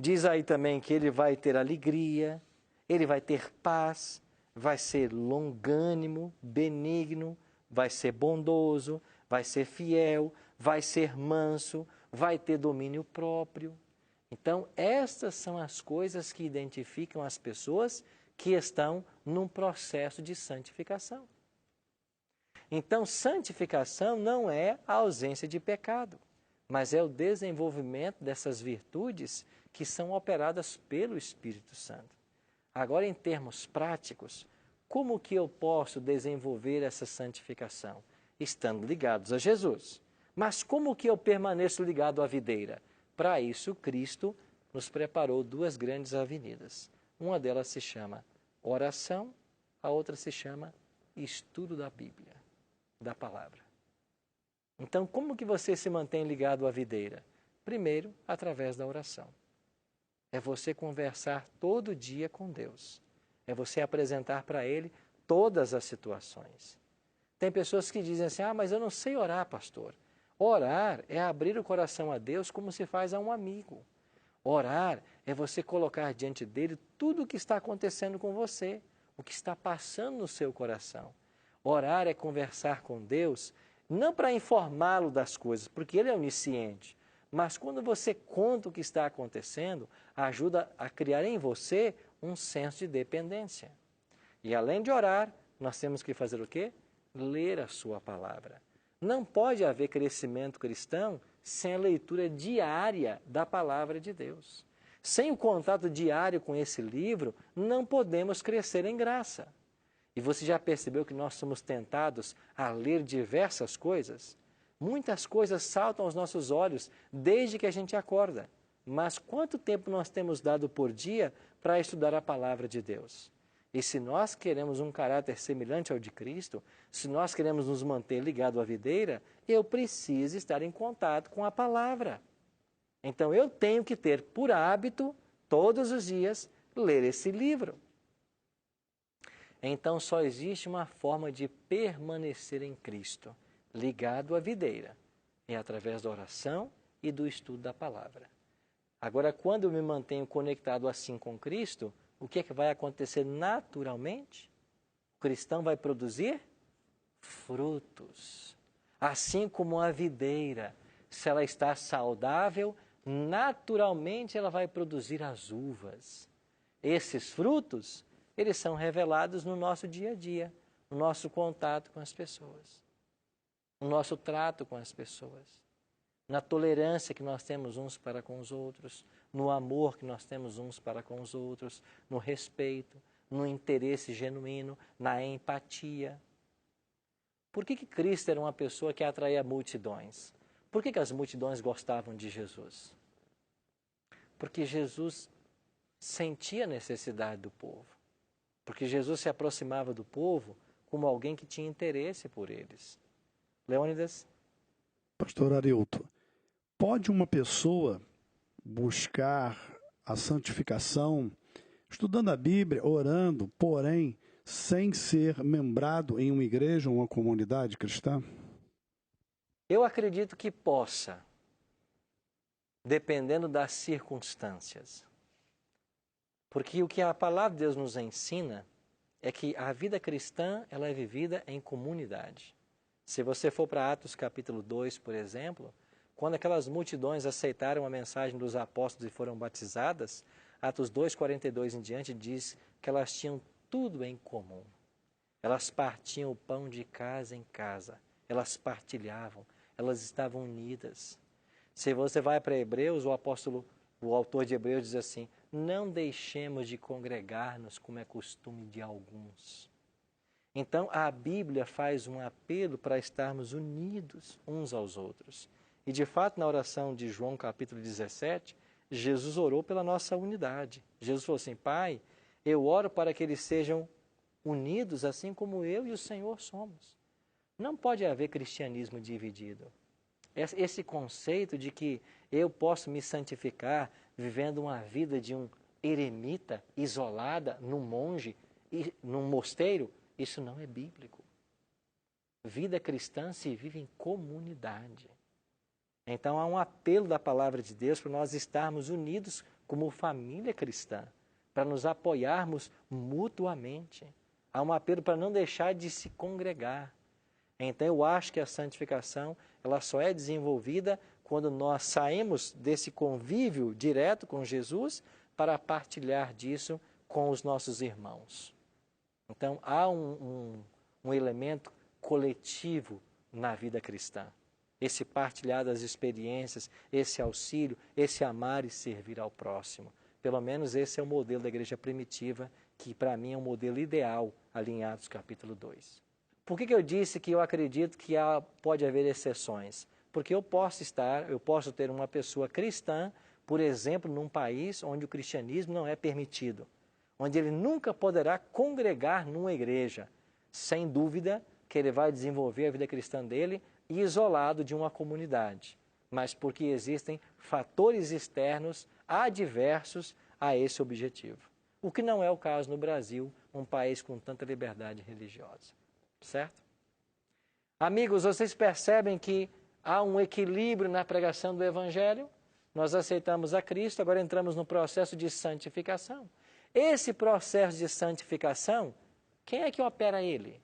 Diz aí também que ele vai ter alegria, ele vai ter paz, vai ser longânimo, benigno, vai ser bondoso, vai ser fiel, vai ser manso, vai ter domínio próprio. Então, estas são as coisas que identificam as pessoas que estão num processo de santificação. Então, santificação não é a ausência de pecado, mas é o desenvolvimento dessas virtudes que são operadas pelo Espírito Santo. Agora, em termos práticos, como que eu posso desenvolver essa santificação? Estando ligados a Jesus. Mas como que eu permaneço ligado à videira? Para isso, Cristo nos preparou duas grandes avenidas. Uma delas se chama oração, a outra se chama estudo da Bíblia, da palavra. Então, como que você se mantém ligado à videira? Primeiro, através da oração. É você conversar todo dia com Deus. É você apresentar para Ele todas as situações. Tem pessoas que dizem assim: mas eu não sei orar, pastor. Orar é abrir o coração a Deus como se faz a um amigo. Orar é você colocar diante dele tudo o que está acontecendo com você, o que está passando no seu coração. Orar é conversar com Deus, não para informá-lo das coisas, porque Ele é onisciente, mas quando você conta o que está acontecendo, ajuda a criar em você um senso de dependência. E além de orar, nós temos que fazer o quê? Ler a sua palavra. Não pode haver crescimento cristão sem a leitura diária da palavra de Deus. Sem o contato diário com esse livro, não podemos crescer em graça. E você já percebeu que nós somos tentados a ler diversas coisas? Muitas coisas saltam aos nossos olhos desde que a gente acorda. Mas quanto tempo nós temos dado por dia para estudar a palavra de Deus? E se nós queremos um caráter semelhante ao de Cristo, se nós queremos nos manter ligados à videira, eu preciso estar em contato com a palavra. Então eu tenho que ter por hábito, todos os dias, ler esse livro. Então só existe uma forma de permanecer em Cristo, ligado à videira. É através da oração e do estudo da palavra. Agora, quando eu me mantenho conectado assim com Cristo, o que é que vai acontecer naturalmente? O cristão vai produzir frutos. Assim como a videira, se ela está saudável, naturalmente ela vai produzir as uvas. Esses frutos, eles são revelados no nosso dia a dia, no nosso contato com as pessoas, no nosso trato com as pessoas, na tolerância que nós temos uns para com os outros, no amor que nós temos uns para com os outros, no respeito, no interesse genuíno, na empatia. Por que Cristo era uma pessoa que atraía multidões? Por que as multidões gostavam de Jesus? Porque Jesus sentia a necessidade do povo. Porque Jesus se aproximava do povo como alguém que tinha interesse por eles. Leônidas? Pastor Arilton, pode uma pessoa buscar a santificação estudando a Bíblia, orando, porém, sem ser membrado em uma igreja ou uma comunidade cristã? Eu acredito que possa, dependendo das circunstâncias. Porque o que a palavra de Deus nos ensina é que a vida cristã ela é vivida em comunidade. Se você for para Atos capítulo 2, por exemplo, quando aquelas multidões aceitaram a mensagem dos apóstolos e foram batizadas, Atos 2:42 em diante diz que elas tinham tudo em comum. Elas partiam o pão de casa em casa, elas partilhavam, elas estavam unidas. Se você vai para Hebreus, o autor de Hebreus diz assim: não deixemos de congregar-nos como é costume de alguns. Então a Bíblia faz um apelo para estarmos unidos uns aos outros. E de fato na oração de João capítulo 17, Jesus orou pela nossa unidade. Jesus falou assim: Pai, eu oro para que eles sejam unidos assim como eu e o Senhor somos. Não pode haver cristianismo dividido. Esse conceito de que eu posso me santificar vivendo uma vida de um eremita isolada, num monge, num mosteiro, isso não é bíblico. Vida cristã se vive em comunidade. Então há um apelo da palavra de Deus para nós estarmos unidos como família cristã, para nos apoiarmos mutuamente. Há um apelo para não deixar de se congregar. Então eu acho que a santificação ela só é desenvolvida quando nós saímos desse convívio direto com Jesus para partilhar disso com os nossos irmãos. Então há um elemento coletivo na vida cristã. Esse partilhar das experiências, esse auxílio, esse amar e servir ao próximo. Pelo menos esse é o modelo da igreja primitiva, que para mim é um modelo ideal ali em Atos capítulo 2. Por que eu disse que eu acredito que pode haver exceções? Porque eu posso ter uma pessoa cristã, por exemplo, num país onde o cristianismo não é permitido, onde ele nunca poderá congregar numa igreja. Sem dúvida que ele vai desenvolver a vida cristã dele isolado de uma comunidade, mas porque existem fatores externos adversos a esse objetivo. O que não é o caso no Brasil, um país com tanta liberdade religiosa. Certo? Amigos, vocês percebem que há um equilíbrio na pregação do Evangelho? Nós aceitamos a Cristo, agora entramos no processo de santificação. Esse processo de santificação, quem é que opera ele?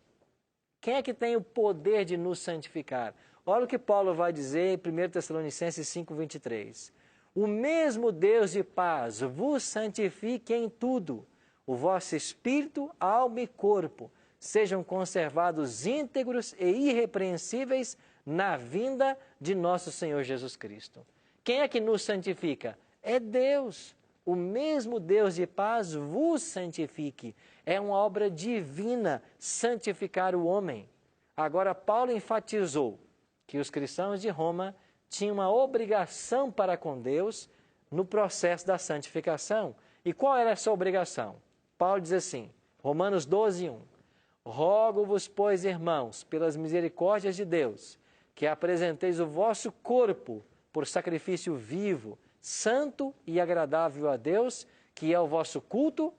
Quem é que tem o poder de nos santificar? Olha o que Paulo vai dizer em 1 Tessalonicenses 5:23. O mesmo Deus de paz vos santifique em tudo, o vosso espírito, alma e corpo, sejam conservados íntegros e irrepreensíveis na vinda de nosso Senhor Jesus Cristo. Quem é que nos santifica? É Deus. O mesmo Deus de paz vos santifique. É uma obra divina santificar o homem. Agora, Paulo enfatizou que os cristãos de Roma tinham uma obrigação para com Deus no processo da santificação. E qual era essa obrigação? Paulo diz assim, Romanos 12:1. Rogo-vos, pois, irmãos, pelas misericórdias de Deus, que apresenteis o vosso corpo por sacrifício vivo, santo e agradável a Deus, que é o vosso culto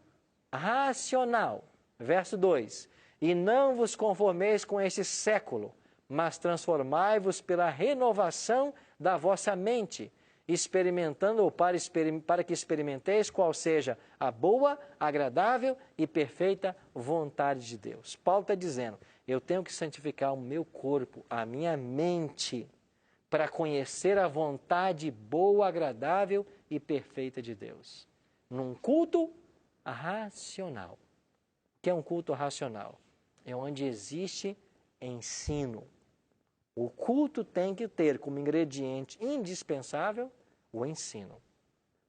racional. Verso 2. E não vos conformeis com este século, mas transformai-vos pela renovação da vossa mente, experimentando ou para que experimenteis qual seja a boa, agradável e perfeita vontade de Deus. Paulo está dizendo, eu tenho que santificar o meu corpo, a minha mente, para conhecer a vontade boa, agradável e perfeita de Deus. Num culto racional. O que é um culto racional? É onde existe ensino. O culto tem que ter como ingrediente indispensável o ensino.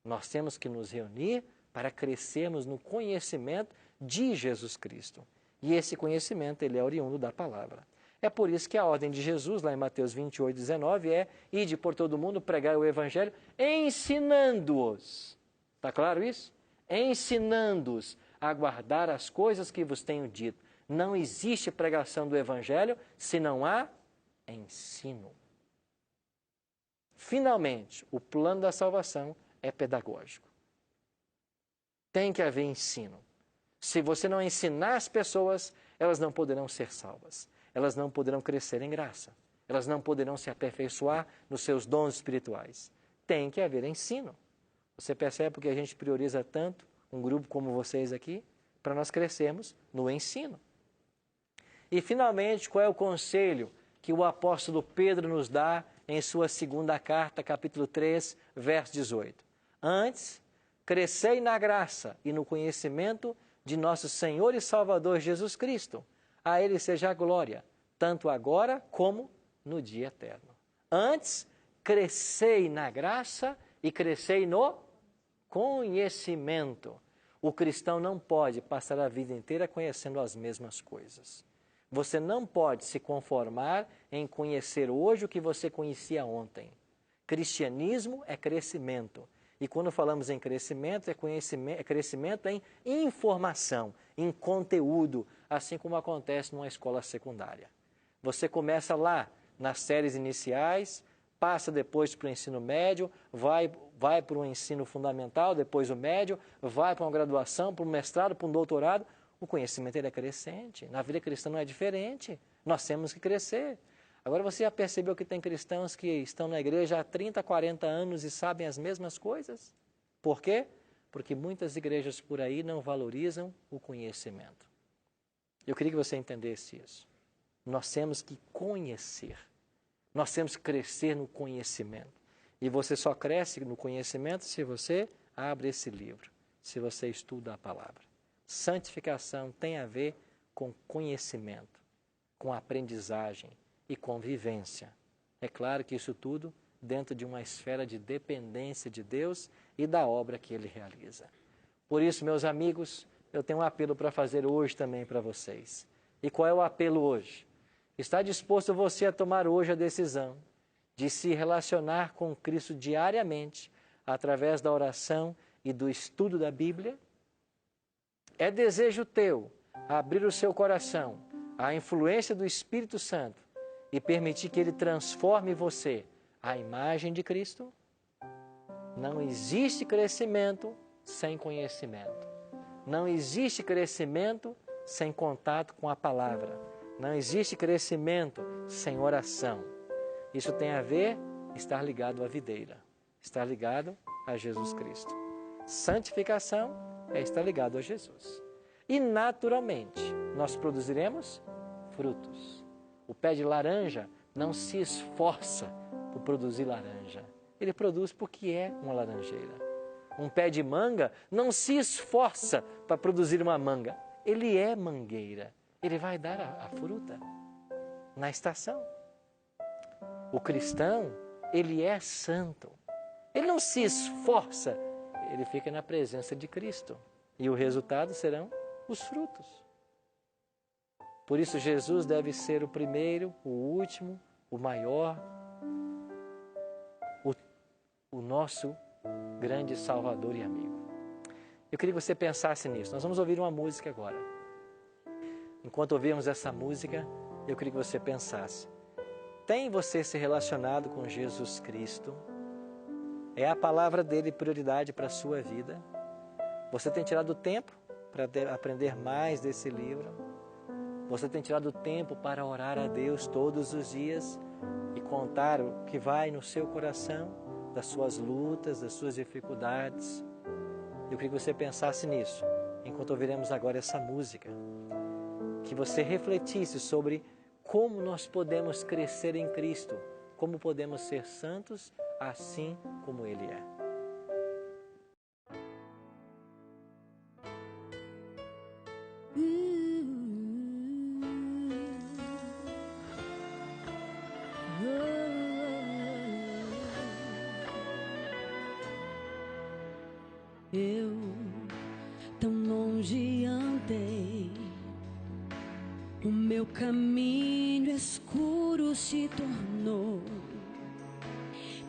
Nós temos que nos reunir para crescermos no conhecimento de Jesus Cristo. E esse conhecimento ele é oriundo da palavra. É por isso que a ordem de Jesus, lá em Mateus 28:19, é ide por todo mundo pregar o evangelho, ensinando-os. Está claro isso? Ensinando-os a guardar as coisas que vos tenho dito. Não existe pregação do evangelho se não há ensino. Finalmente, o plano da salvação é pedagógico. Tem que haver ensino. Se você não ensinar as pessoas, elas não poderão ser salvas. Elas não poderão crescer em graça. Elas não poderão se aperfeiçoar nos seus dons espirituais. Tem que haver ensino. Você percebe porque a gente prioriza tanto um grupo como vocês aqui? Para nós crescermos no ensino. E, finalmente, qual é o conselho que o apóstolo Pedro nos dá em sua segunda carta, capítulo 3, verso 18? Antes, crescei na graça e no conhecimento de nosso Senhor e Salvador Jesus Cristo. A Ele seja a glória, tanto agora como no dia eterno. Antes, crescei na graça e crescei no conhecimento. O cristão não pode passar a vida inteira conhecendo as mesmas coisas. Você não pode se conformar em conhecer hoje o que você conhecia ontem. Cristianismo é crescimento. E quando falamos em crescimento, é crescimento em informação, em conteúdo, assim como acontece numa escola secundária. Você começa lá, nas séries iniciais, passa depois para o ensino médio, vai para o ensino fundamental, depois o médio, vai para uma graduação, para um mestrado, para um doutorado. O conhecimento ele é crescente. Na vida cristã não é diferente. Nós temos que crescer. Agora você já percebeu que tem cristãos que estão na igreja há 30, 40 anos e sabem as mesmas coisas? Por quê? Porque muitas igrejas por aí não valorizam o conhecimento. Eu queria que você entendesse isso. Nós temos que conhecer. Nós temos que crescer no conhecimento. E você só cresce no conhecimento se você abre esse livro, se você estuda a palavra. Santificação tem a ver com conhecimento, com aprendizagem e convivência. É claro que isso tudo dentro de uma esfera de dependência de Deus e da obra que Ele realiza. Por isso, meus amigos, eu tenho um apelo para fazer hoje também para vocês. E qual é o apelo hoje? Está disposto você a tomar hoje a decisão de se relacionar com Cristo diariamente através da oração e do estudo da Bíblia? É desejo teu abrir o seu coração à influência do Espírito Santo e permitir que Ele transforme você à imagem de Cristo? Não existe crescimento sem conhecimento. Não existe crescimento sem contato com a palavra. Não existe crescimento sem oração. Isso tem a ver, estar ligado à videira, estar ligado a Jesus Cristo. Santificação é estar ligado a Jesus. E naturalmente, nós produziremos frutos. O pé de laranja não se esforça por produzir laranja. Ele produz porque é uma laranjeira. Um pé de manga não se esforça para produzir uma manga. Ele é mangueira. Ele vai dar a fruta na estação. O cristão, ele é santo. Ele não se esforça, ele fica na presença de Cristo. E o resultado serão os frutos. Por isso, Jesus deve ser o primeiro, o último, o maior, o nosso grande Salvador e amigo. Eu queria que você pensasse nisso. Nós vamos ouvir uma música agora. Enquanto ouvirmos essa música, eu queria que você pensasse. Tem você se relacionado com Jesus Cristo? É a palavra dele prioridade para a sua vida? Você tem tirado tempo para aprender mais desse livro? Você tem tirado tempo para orar a Deus todos os dias e contar o que vai no seu coração, das suas lutas, das suas dificuldades? Eu queria que você pensasse nisso, enquanto ouviremos agora essa música. Que você refletisse sobre como nós podemos crescer em Cristo, como podemos ser santos assim como Ele é. Eu tão longe andei, o meu caminho escuro se tornou,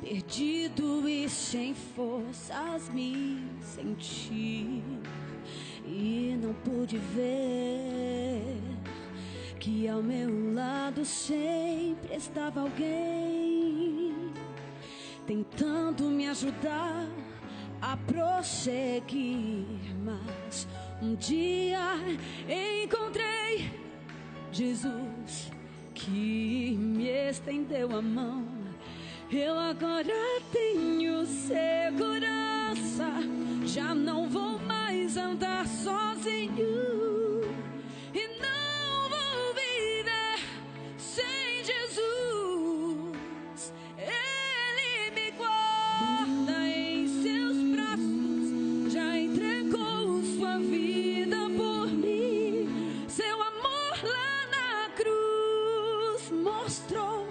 perdido e sem forças me senti, e não pude ver que ao meu lado sempre estava alguém tentando me ajudar a prosseguir. Mas um dia encontrei Jesus que me estendeu a mão. Eu agora tenho segurança, já não vou mais andar sozinho e não vou viver sem Jesus. Ele me guarda em seus braços, já entregou sua vida por mim. Seu amor lá na cruz mostrou.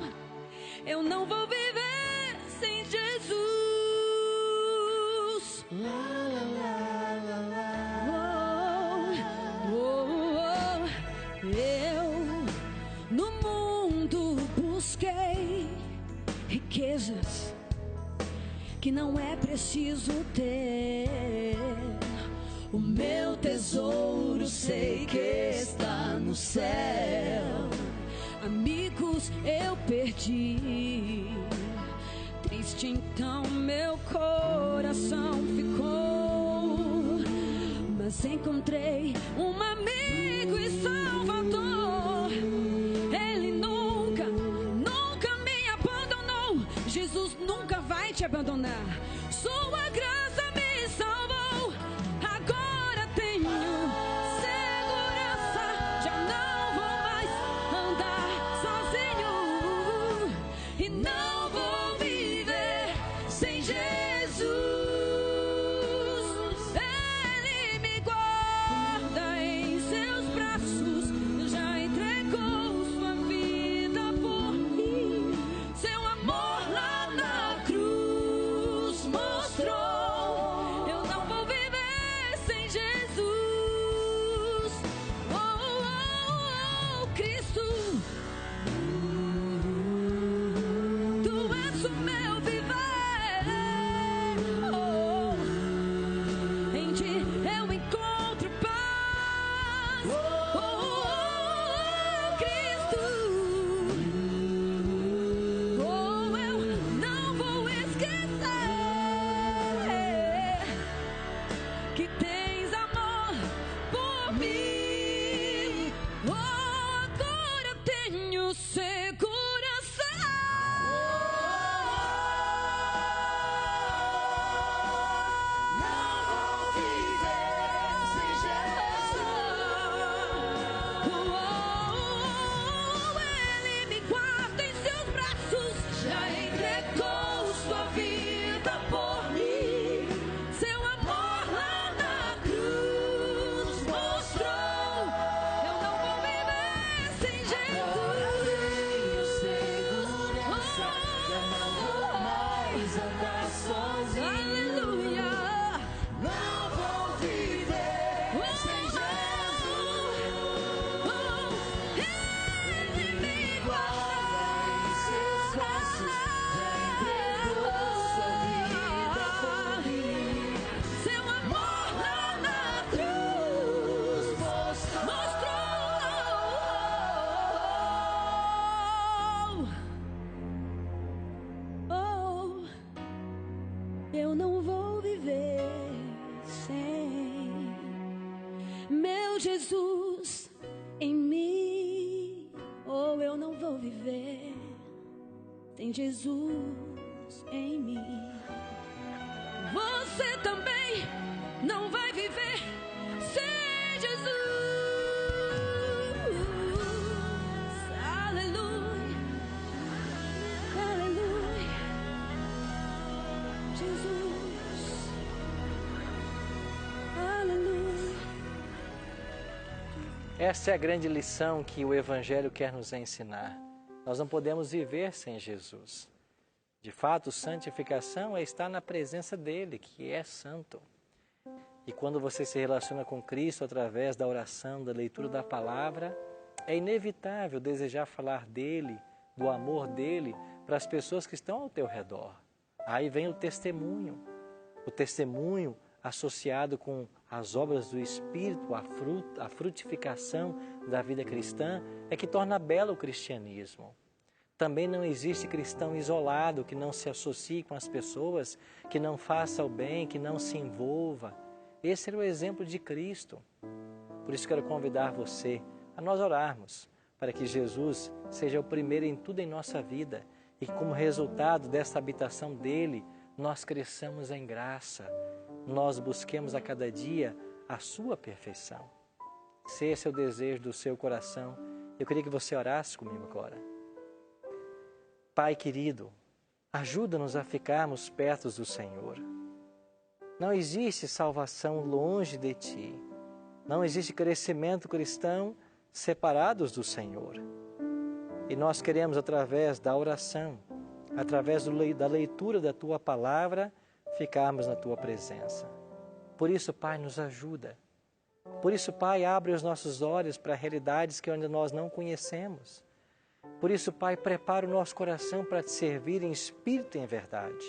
Eu não vou viver sem Jesus. Eu no mundo busquei riquezas que não é preciso ter. O meu tesouro sei que está no céu. Amigos eu perdi, triste então meu coração ficou. Mas encontrei um amigo e salvador. Ele nunca, nunca me abandonou. Jesus nunca vai te abandonar. Sua graça me salvou. Agora tenho segurança, já não vou mais andar sozinho e não vou viver sem Jesus. Ele me guarda em seus braços, já entregou sua vida por mim. Seu amor lá na cruz mostrou. Eu não vou viver sem Jesus. Oh, oh, oh, Cristo, Tu és o meu viver. Oh, em Ti eu encontro paz. Oh, oh, oh, Cristo, oh, eu não vou esquecer que tens amor por mim. Oh, agora tenho segurança. Não vou viver sem Jesus. Ele me guarda em seus braços, já entregou sua vida por mim. Seu amor lá na cruz mostrou. Eu não vou viver sem Jesus. Segurança, já não vou mais andar sozinho. Aleluia. Não vou viver sem Jesus. Ele me guarda em seus braços, já entregou sua vida por mim. Seu amor lá na cruz mostrou. Eu não vou viver sem meu Jesus em mim. Oh, eu não vou viver sem Jesus em mim. Você também não vai viver sem Jesus. Aleluia, aleluia, Jesus, aleluia. Essa é a grande lição que o Evangelho quer nos ensinar. Nós não podemos viver sem Jesus. De fato, santificação é estar na presença dele, que é santo. E quando você se relaciona com Cristo através da oração, da leitura da palavra, é inevitável desejar falar dele, do amor dele, para as pessoas que estão ao teu redor. Aí vem o testemunho associado com as obras do Espírito, a frutificação da vida cristã, é que torna belo o cristianismo. Também não existe cristão isolado que não se associe com as pessoas, que não faça o bem, que não se envolva. Esse era o exemplo de Cristo. Por isso quero convidar você a nós orarmos para que Jesus seja o primeiro em tudo em nossa vida e que, como resultado desta habitação dele, nós cresçamos em graça, nós busquemos a cada dia a sua perfeição. Se esse é o desejo do seu coração, eu queria que você orasse comigo agora. Pai querido, ajuda-nos a ficarmos perto do Senhor. Não existe salvação longe de Ti. Não existe crescimento cristão separados do Senhor. E nós queremos, através da oração, através da leitura da Tua Palavra, ficarmos na Tua presença. Por isso, Pai, nos ajuda. Por isso, Pai, abre os nossos olhos para realidades que ainda nós não conhecemos. Por isso, Pai, prepara o nosso coração para Te servir em espírito e em verdade.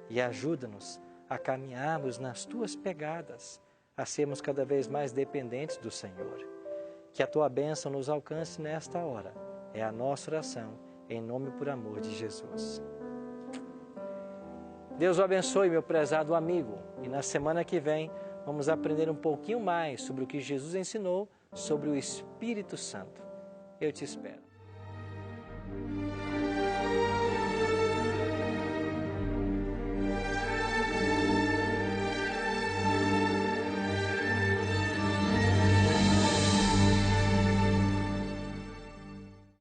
E ajuda-nos a caminharmos nas Tuas pegadas, a sermos cada vez mais dependentes do Senhor. Que a Tua bênção nos alcance nesta hora. É a nossa oração, em nome e por amor de Jesus. Deus o abençoe, meu prezado amigo. E na semana que vem, vamos aprender um pouquinho mais sobre o que Jesus ensinou sobre o Espírito Santo. Eu te espero.